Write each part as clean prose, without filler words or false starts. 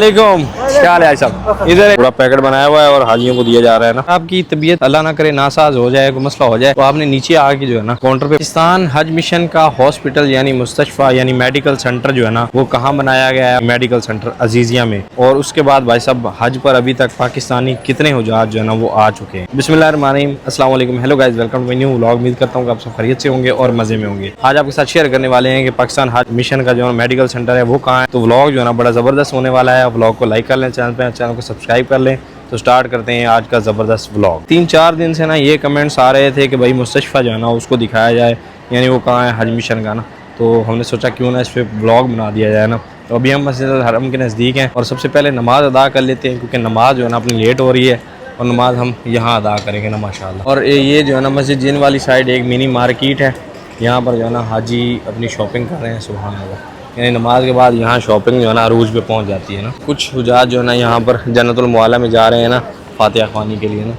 क्या हाल है साहब। इधर पूरा पैकेट बनाया हुआ है और हाजियों को दिया जा रहा है ना। आपकी तबीयत अल्लाह ना करे नासाज हो जाए, कोई मसला हो जाए, तो आपने नीचे आके जो है ना काउंटर पे पाकिस्तान हज मिशन का हॉस्पिटल यानी मुस्तशफा यानी मेडिकल सेंटर जो है ना वो कहाँ बनाया गया है, मेडिकल सेंटर अजीजिया में। और उसके बाद भाई साहब हज पर अभी तक पाकिस्तानी कितने हुज्जाज जो है ना वो आ चुके हैं। बिस्मिल्लाहिर्रहमानिर्रहीम, अस्सलाम वालेकुम, hello guys, welcome to new vlog. उम्मीद करता हूँ कि आप सब खैरियत से होंगे और मजे में होंगे। आज आपके साथ शेयर करने वाले हैं कि पाकिस्तान हज मिशन का जो है मेडिकल सेंटर है वो कहाँ है। तो व्लॉग जो है ना बड़ा जबरदस्त होने वाला है। व्लॉग को लाइक कर लें, चैनल को सब्सक्राइब कर लें। तो स्टार्ट करते हैं आज का ज़बरदस्त व्लॉग। 3-4 दिन से ना ये कमेंट्स आ रहे थे कि भाई मुस्तशफा जो है ना उसको दिखाया जाए, यानी वो कहाँ है हज मिशन का ना। तो हमने सोचा क्यों ना इस पर व्लॉग बना दिया जाए ना। तो अभी हम मस्जिद अल हरम के नज़दीक हैं और सबसे पहले नमाज़ अदा कर लेते हैं, क्योंकि नमाज़ जो है ना अपनी लेट हो रही है और नमाज़ हम यहाँ अदा करेंगे ना माशाल्लाह। और ये जो है ना मस्जिद जिन वाली साइड एक मिनी मार्केट है, यहाँ पर जो है ना हाजी अपनी शॉपिंग कर रहे हैं। सुभान अल्लाह, यानी नमाज के बाद यहाँ शॉपिंग जो है ना अरूज पे पहुँच जाती है ना। कुछ हुज्जाज जो है ना यहाँ पर जन्नतुल मुआला में जा रहे हैं ना फातिहा ख्वानी के लिए ना,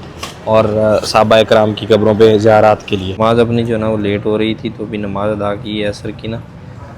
और सहाबा इकराम की कब्रों पे ज़ियारत के लिए। नमाज अपनी जो है ना वो लेट हो रही थी तो भी नमाज अदा की है असर की ना,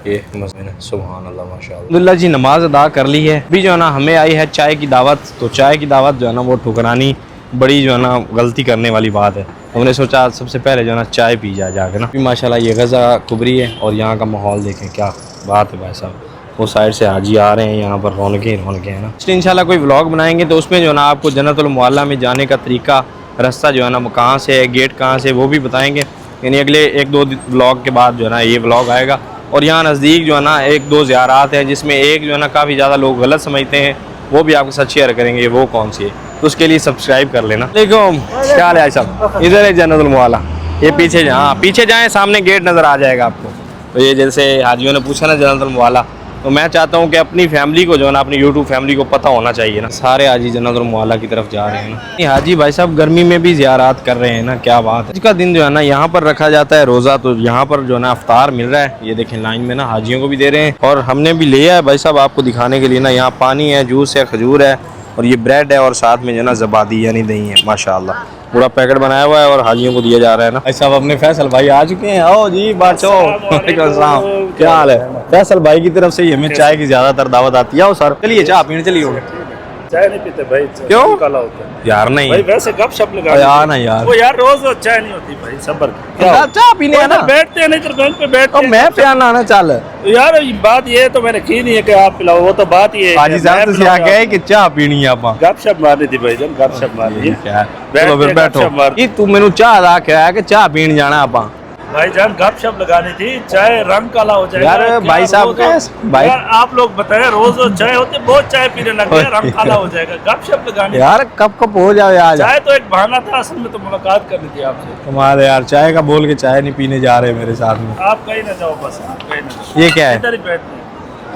ये मस्जिद है। सुभान अल्लाह माशाअल्लाह। अल्हम्दुलिल्लाह जी, नमाज अदा कर ली है। अभी जो है ना हमें आई है चाय की दावत। तो चाय की दावत जो है ना वो ठुकरानी बड़ी जो है ना गलती करने वाली बात है। हमने सोचा सबसे पहले जो है ना चाय पी जाके ना। माशाल्लाह ये गज़ा कुबरी है और यहाँ का माहौल देखें, क्या बात है भाई साहब। वो साइड से हाजी आ रहे हैं, यहाँ पर रौनकें है ना। इसलिए इंशाल्लाह कोई व्लॉग बनाएंगे तो उसमें जो है ना आपको जन्नतुल मुअल्ला में जाने का तरीका, रास्ता जो है ना वो कहाँ से है, गेट कहाँ से, वो भी बताएंगे। यानी अगले 1-2 व्लॉग के बाद जो है ना ये व्लॉग आएगा। और यहाँ नज़दीक जो है ना 1-2 ज़ियारत हैं, जिसमें एक जो है ना काफ़ी ज़्यादा लोग गलत समझते हैं, वो भी आपके साथ शेयर करेंगे वो कौन सी है। तो उसके लिए सब्सक्राइब कर लेना। वालेकुम, क्या हाल है साहब। इधर है जन्नतुल मुअल्ला, ये पीछे हाँ पीछे जाएँ, सामने गेट नज़र आ जाएगा आपको। तो ये जैसे हाजियों ने पूछा ना जन्नतुल मुअल्ला, तो मैं चाहता हूँ कि अपनी फैमिली को जो है ना अपनी यूट्यूब फैमिली को पता होना चाहिए ना। सारे हाजी जन्नतुल मुअल्ला की तरफ जा रहे हैं ना। हाजी भाई साहब गर्मी में भी ज़ियारत कर रहे हैं ना, क्या बात है। आज का दिन जो है ना यहाँ पर रखा जाता है रोज़ा, तो यहाँ पर जो है ना अफ्तार मिल रहा है। ये देखें लाइन में ना हाजियों को भी दे रहे हैं और हमने भी लिया है भाई साहब आपको दिखाने के लिए ना। यहाँ पानी है, जूस है, खजूर है और ये ब्रेड है और साथ में जो है ना ज़बादी यानी दही है। माशाल्लाह पूरा पैकेट बनाया हुआ है और हाजियों को दिया जा रहा है ना। भाई साहब अपने फैसल भाई आ चुके हैं। आओ जी बादशाह, क्या हाल है। फैसल भाई की तरफ से हमें चाय की ज्यादातर दावत आती है। सर चलिए चाय पीने चलिए। चाय नहीं पीते भाई, क्यों काला होता है यार। नहीं भाई, वैसे गपशप लगा यार ना यार, वो यार रोज चाय नहीं होती भाई, सब्र चाय पीने है ना, बैठते हैं नहीं तो बेंच पे बैठते हैं। मैं पियाना ना चल यार बात ये तो मैंने की नहीं है कि आप पिलाओ, वो तो बात ये है हाजी साहब तो गए कि चाय पीनी है आप गपशप मारनी थी भाई, जब गपशप मारनी है। चलो फिर बैठो। ये तू मेनू चाय दा के कि चाय पीने जाना आप भाई जान, गपशप लगानी थी। चाय रंग काला हो जाएगा यार। भाई साहब भाई आप लोग बताए रोज चाय होती है, बहुत चाय पीने लग गए, रंग काला हो जाएगा। गपशप लगानी यार, कब हो जाए आज। चाय तो एक बहाना था, असल में तो मुलाकात करनी थी आपसे। तुम्हारे यार चाय का बोल के चाय नहीं पीने जा रहे मेरे साथ में। आप कहीं ना जाओ बस, आप कहीं ना। ये क्या है, इधर ही बैठते हैं।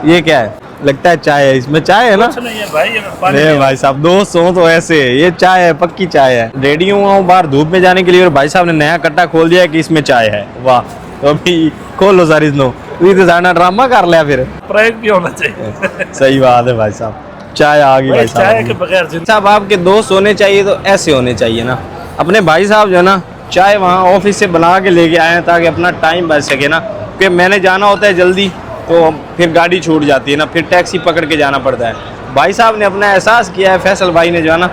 ये क्या है, लगता है चाय है। इसमें चाय है ना। कुछ नहीं है भाई, ये पानी नहीं भाई साहब दोस्त हो तो ऐसे, ये चाय है, पक्की चाय है। रेडी हुआ हूँ बाहर धूप में जाने के लिए और भाई साहब ने नया कट्टा खोल दिया कि इसमें चाय है। वाह, तो अभी खोलो सारी नो तो ड्रामा कर लिया फिर। प्रयोग भी होना चाहिए। सही बात है भाई साहब, चाय आ गई भाई चाय के साहब। बगैर साहब आपके दोस्त होने चाहिए तो ऐसे होने चाहिए ना। अपने भाई साहब जो है ना चाय वहाँ ऑफिस से बना के लेके आए हैं ताकि अपना टाइम बच सके ना। क्योंकि मैंने जाना होता है जल्दी तो फिर गाड़ी छूट जाती है ना, फिर टैक्सी पकड़ के जाना पड़ता है। भाई साहब ने अपना एहसास किया है, फैसल भाई ने जो है ना,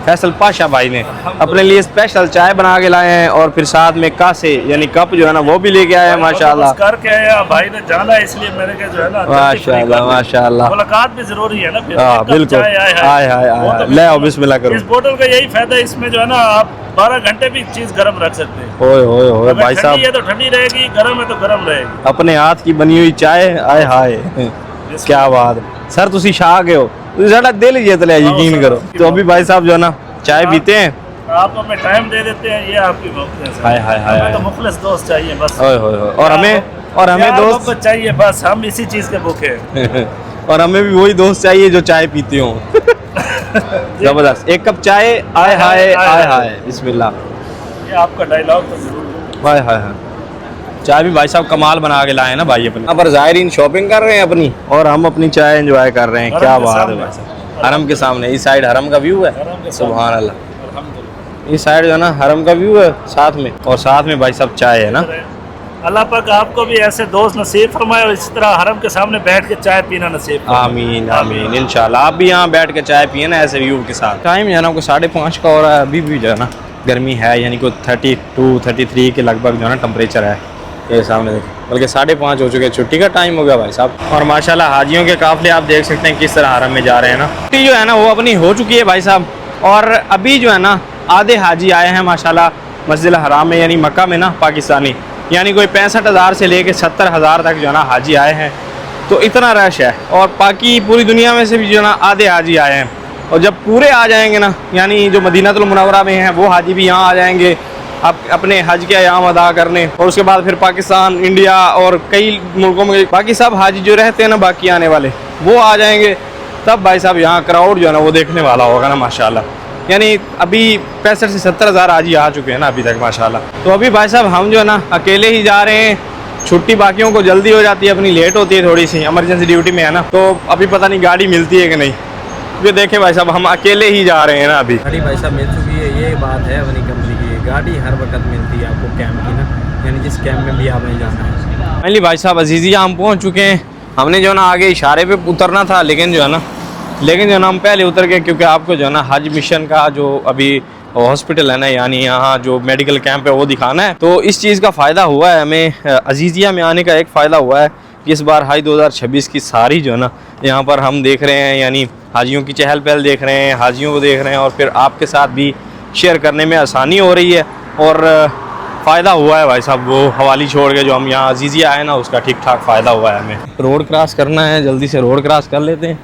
फैसल पाशा भाई ने अपने लिए स्पेशल चाय बना के लाए हैं और फिर साथ में कासे यानी कप जो है ना वो भी लेके आए हैं। माशाल्लाह करके आया भाई ने जाना है, इसलिए मैंने कहा जो है ना माशाल्लाह माशाल्लाह मुलाकात भी जरूरी है ना। फिर हाँ बिल्कुल, हाय हाय ले आओ बिस्मिल्लाह करो। इस बोतल का यही फायदा है, इसमें जो है ना आप 12 घंटे भी चीज गर्म रख सकते हैं। ओए ओए ओए भाई साहब, ये तो ठंडी रहेगी, गर्म है तो गर्म रहेगी। अपने हाथ की बनी हुई चाय, आय हाय क्या बात। सर तुसी शाह गए हो, साडा दिल जीत लिया, यकीन करो। तो अभी भाई साहब जो है ना चाय पीते हैं, आप हमें टाइम दे देते हैं, ये आपकी वक्त है। हाय हाय हाय, तो मुखलिस दोस्त चाहिए बस। ओए ओए और हमें दोस्त चाहिए बस, हम इसी चीज के भूखे हैं। और हमें भी वही दोस्त चाहिए जो चाय पीते हो। जबरदस्त, एक कप चाय, आय हाय आय हाय बिस्मिल्लाह। ये आपका डायलॉग तो जरूर। हाय हाय हाय, चाय भी भाई साहब कमाल बना के लाए ना भाई अपने। यहाँ पर ज़ायरीन शॉपिंग कर रहे हैं अपनी और हम अपनी चाय एंजॉय कर रहे हैं। क्या बात है भाई साहब, हरम के सामने। इस साइड हरम का व्यू है, सुभान अल्लाह। इस साइड जो है ना हरम का व्यू है साथ में, और साथ में भाई साहब चाय है ना। अल्लाह पाक आपको भी ऐसे दोस्त नसीब फरमाए और इसी तरह हरम के सामने बैठ के चाय पीना नसीब फरमाए। आमीन आमीन इंशाल्लाह। आप भी यहाँ बैठ के चाय पिए ना ऐसे व्यू के साथ। टाइम जो है ना को 5:30 का हो रहा है। अभी भी जो है ना गर्मी है, यानी को 32-33 के लगभग जो है ना टेम्परेचर है ये सामने देखें, बल्कि 5:30 हो चुके हैं। छुट्टी का टाइम हो गया भाई साहब। और माशाल्लाह हाजियों के काफले आप देख सकते हैं किस तरह हरम में जा रहे हैं ना। छुट्टी जो है ना वो अपनी हो चुकी है भाई साहब। और अभी जो है ना आधे हाजी आए हैं माशाल्लाह मस्जिद हराम में, यानी मक्का में ना पाकिस्तानी, यानी कोई 65,000 से लेके 70,000 तक जो है ना हाजी आए हैं। तो इतना रश है। और बाकी पूरी दुनिया में से भी जो है ना आधे हाजी आए हैं। और जब पूरे आ जाएंगे ना, यानी जो मदीनातुल मुनव्वरा में हैं वो हाजी भी यहाँ आ जाएंगे अपने हज के अयाम अदा करने। और उसके बाद फिर पाकिस्तान, इंडिया और कई मुल्कों में बाकी सब हाजी जो रहते हैं ना बाकी आने वाले वो आ जाएंगे। तब भाई साहब यहाँ क्राउड जो है ना वो देखने वाला होगा ना माशाल्लाह। यानी अभी 65 से 70,000 हाजी आ चुके हैं ना अभी तक माशाल्लाह। तो अभी भाई साहब हम जो है ना अकेले ही जा रहे हैं। छुट्टी बाकियों को जल्दी हो जाती है, अपनी लेट होती है थोड़ी सी, इमरजेंसी ड्यूटी में है ना। तो अभी पता नहीं गाड़ी मिलती है कि नहीं। ये देखें भाई साहब हम अकेले ही जा रहे हैं ना अभी। गाड़ी भाई साहब मिल चुकी है, ये बात है अपनी कंपनी की। गाड़ी हर वक्त मिलती है आपको कैंप की ना, यानी जिस कैंप में भी आपने जाना है। फाइनली भाई साहब अजीज़िया हम पहुंच चुके हैं। हमने जो है ना आगे इशारे पे उतरना था, लेकिन जो है ना हम पहले उतर गए, क्योंकि आपको जो है ना हज मिशन का जो अभी हॉस्पिटल है ना, यानी यहाँ जो मेडिकल कैंप है वो दिखाना है। तो इस चीज़ का फ़ायदा हुआ है हमें। अजीज़िया में आने का एक फ़ायदा हुआ है कि इस बार हज 2026 की सारी जो है ना यहाँ पर हम देख रहे हैं, यानी हाजियों की चहल पहल देख रहे हैं, हाजियों को देख रहे हैं, और फिर आपके साथ भी शेयर करने में आसानी हो रही है। और फ़ायदा हुआ है भाई साहब, वो हवाली छोड़ के जो हम यहाँ अजीज़िया आए ना उसका ठीक ठाक फ़ायदा हुआ है हमें। रोड क्रॉस करना है, जल्दी से रोड क्रॉस कर लेते हैं,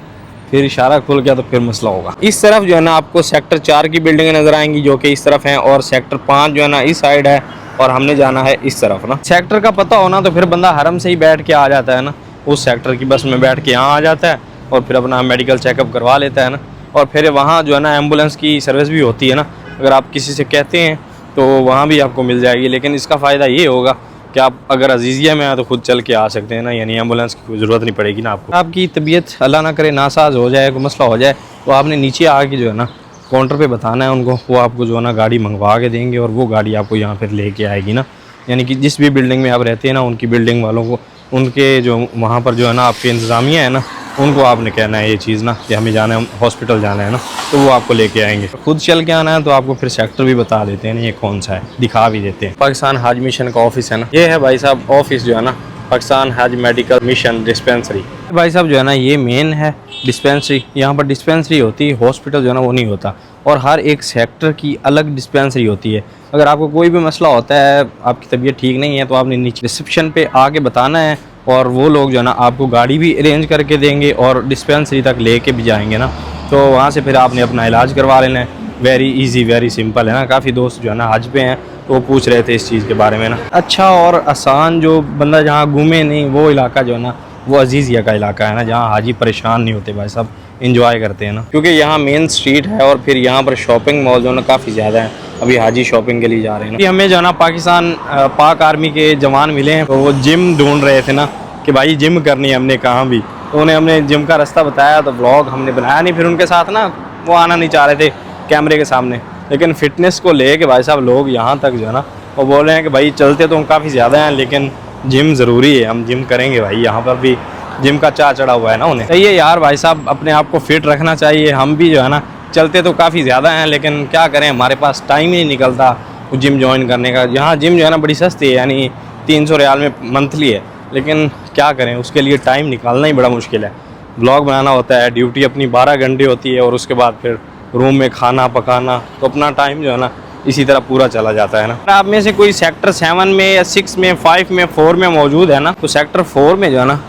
फिर इशारा खुल गया तो फिर मसला होगा। इस तरफ जो है ना आपको सेक्टर 4 की बिल्डिंगें नज़र आएंगी जो कि इस तरफ हैं, और सेक्टर 5 जो है ना इस साइड है, और हमने जाना है इस तरफ ना। सेक्टर का पता होना तो फिर बंदा हरम से ही बैठ के आ जाता है ना, उस सेक्टर की बस में बैठ के यहाँ आ जाता है और फिर अपना मेडिकल चेकअप करवा लेता है ना। और फिर वहाँ जो है ना एम्बुलेंस की सर्विस भी होती है ना, अगर आप किसी से कहते हैं तो वहाँ भी आपको मिल जाएगी। लेकिन इसका फ़ायदा ये होगा कि आप अगर अजीज़िया में आए तो खुद चल के आ सकते हैं ना, यानी एम्बुलेंस की कोई ज़रूरत नहीं पड़ेगी ना आपको। आपकी तबीयत अल्लाह ना करे नासाज हो जाए, कोई मसला हो जाए, तो आपने नीचे आके जो है ना काउंटर पे बताना है उनको, वो आपको जो है ना गाड़ी मंगवा के देंगे और वो गाड़ी आपको यहाँ फिर लेके आएगी ना। यानी कि जिस भी बिल्डिंग में आप रहते हैं ना उनकी बिल्डिंग वालों को, उनके जो वहाँ पर जो है ना आपके इंतज़ामिया है ना, उनको आपने कहना है ये चीज़ ना कि हमें जाना है, हॉस्पिटल जाना है ना, तो वो आपको लेके आएंगे। खुद चल के आना है तो आपको फिर सेक्टर भी बता देते हैं ना ये कौन सा है, दिखा भी देते हैं। पाकिस्तान हज मिशन का ऑफिस है ना, ये है भाई साहब ऑफिस जो है ना पाकिस्तान हज मेडिकल मिशन डिस्पेंसरी। भाई साहब जो है ना ये मेन है डिस्पेंसरी, यहाँ पर डिस्पेंसरी होती है, हॉस्पिटल जो है ना वो नहीं होता। और हर एक सेक्टर की अलग डिस्पेंसरी होती है। अगर आपको कोई भी मसला होता है, आपकी तबीयत ठीक नहीं है, तो आपने नीचे रिसेप्शन पे आके बताना है, और वो लोग जो है ना आपको गाड़ी भी अरेंज करके देंगे और डिस्पेंसरी तक लेके भी जाएंगे ना। तो वहाँ से फिर आपने अपना इलाज करवा लेना है। वेरी इजी, वेरी सिंपल है ना। काफ़ी दोस्त जो है ना हज पे हैं तो वो पूछ रहे थे इस चीज़ के बारे में ना। अच्छा और आसान जो बंदा जहाँ घूमे नहीं वो इलाका जो है ना वो अजीज़िया का इलाका है ना, जहाँ हाजी परेशान नहीं होते भाई साहब, इंजॉय करते हैं ना। क्योंकि यहाँ मेन स्ट्रीट है और फिर यहाँ पर शॉपिंग मॉल जो है ना काफ़ी ज़्यादा है। अभी हाजी शॉपिंग के लिए जा रहे हैं ना। हमें जो है ना पाकिस्तान पाक आर्मी के जवान मिले हैं, तो वो जिम ढूंढ रहे थे ना कि भाई जिम करनी है हमने कहाँ भी, तो उन्हें हमने जिम का रास्ता बताया, तो ब्लॉग हमने बनाया नहीं। फिर उनके साथ ना वो आना नहीं चाह रहे थे कैमरे के सामने, लेकिन फ़िटनेस को ले के भाई साहब लोग यहाँ तक जो है ना वो बोल रहे हैं कि भाई चलते तो हम काफ़ी ज़्यादा हैं लेकिन जिम ज़रूरी है, हम जिम करेंगे भाई। यहाँ पर भी जिम का चाह चढ़ा हुआ है ना उन्हें। सही है यार भाई साहब, अपने आप को फिट रखना चाहिए। हम भी जो है ना चलते तो काफ़ी ज़्यादा हैं लेकिन क्या करें, हमारे पास टाइम ही नहीं निकलता जिम ज्वाइन करने का। यहाँ जिम जो है ना बड़ी सस्ती है, यानी 300 रियाल में मंथली है, लेकिन क्या करें उसके लिए टाइम निकालना ही बड़ा मुश्किल है। ब्लॉग बनाना होता है, ड्यूटी अपनी 12 घंटे होती है, और उसके बाद फिर रूम में खाना पकाना, तो अपना टाइम जो है ना इसी तरह पूरा चला जाता है ना। आप में से कोई सेक्टर 7 में या 6 में 5 में 4 में मौजूद है ना, तो सेक्टर 4 में जो है ना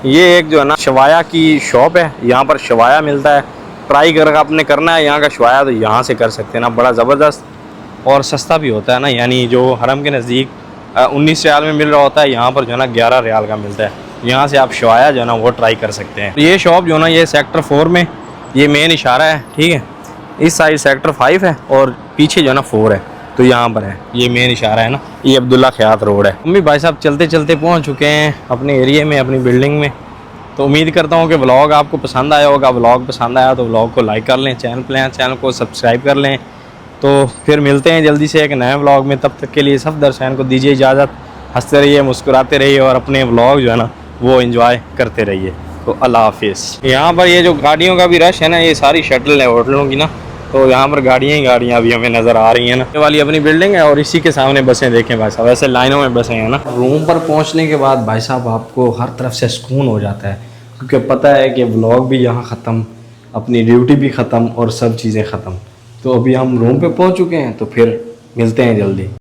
ये एक जो है ना शवाया की शॉप है। यहाँ पर शवाया मिलता है, ट्राई कर आपने करना है यहाँ का शवाया, तो यहाँ से कर सकते हैं ना। बड़ा ज़बरदस्त और सस्ता भी होता है ना, यानी जो हरम के नज़दीक 19 रियाल में मिल रहा होता है, यहाँ पर जो है ना 11 रियाल का मिलता है। यहाँ से आप शवाया जो है ना वो ट्राई कर सकते हैं। ये शॉप जो है ना ये सेक्टर 4 में, ये मेन इशारा है, ठीक है। इस साइड सेक्टर 5 है और पीछे जो है ना 4 है, तो यहाँ पर है, ये मेन इशारा है ना। ये अब्दुल्ला ख़यात रोड है। हम भी भाई साहब चलते चलते पहुँच चुके हैं अपने एरिए में, अपनी बिल्डिंग में। तो उम्मीद करता हूँ कि व्लॉग आपको पसंद आया होगा। व्लॉग पसंद आया तो व्लॉग को लाइक कर लें, चैनल को सब्सक्राइब कर लें। तो फिर मिलते हैं जल्दी से एक नए व्लॉग में, तब तक के लिए सब दर्शकों को दीजिए इजाज़त। हंसते रहिए, मुस्कुराते रहिए और अपने व्लॉग जो है ना वो एंजॉय करते रहिए। तो अल्लाह हाफिज़। यहाँ पर ये जो गाड़ियों का भी रश है ना, ये सारी शटल है होटलों की ना, तो यहाँ पर गाड़ियाँ ही गाड़ियाँ अभी हमें नज़र आ रही हैं ना। ये वाली अपनी बिल्डिंग है और इसी के सामने बसें देखें भाई साहब, वैसे लाइनों में बसें हैं ना। रूम पर पहुँचने के बाद भाई साहब आपको हर तरफ से सुकून हो जाता है, क्योंकि पता है कि व्लॉग भी यहाँ ख़त्म, अपनी ड्यूटी भी ख़त्म और सब चीज़ें ख़त्म। तो अभी हम रूम पे पहुँच चुके हैं, तो फिर मिलते हैं जल्दी।